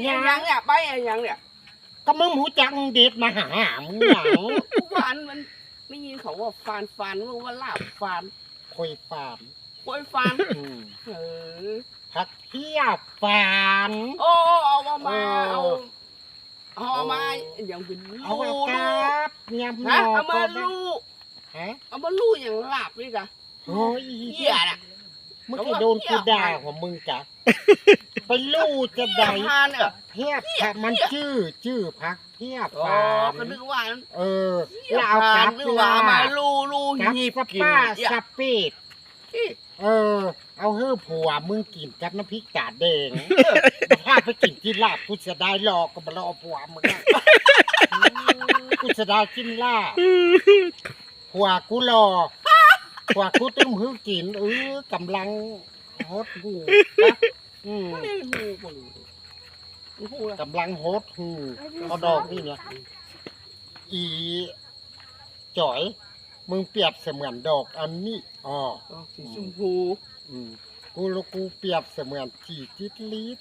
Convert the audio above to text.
ยังเนี่ยใบอะไรยังเนี่ยก็มึงหูจังเด็ดมาหามึงหยังฟันมันไม่ยินเขาว่าฟันมึงว่าลาบฟันคอยฟาร์มคอยฟันผักเพียบฟาร์มโอ้เอามาเอามาอย่างเป็นลูเอาครับยำนอเอามาลูเอามาลูอย่างลาบนี่กะโอ้ยเหี้ยน่ะมึงจะโดนกูด่าของมึงจ้ะไปลู่จะได้เพียบมันชื่อผักเพียบฟาร์มก็นึกว่าแล้วเอากลับว่ามาลูหีบป้าสปีดเอาเฮ้อผัวมึงกินกับน้ำพริกกาดแดงถ้าไปกินที่ลาบกูจะได้รอก็มารอผัวมึงกูจะได้กินลาบผัวกูรอผัวกูต้มหื้อกินกำลังฮดหูกำลังฮดหูเอาดอกนี่เนี่ยอีจ๋อยมึงเปรียบเสมือนดอกอันนี้สีชมพูกูเปรียบเสมือนจีจิตลิด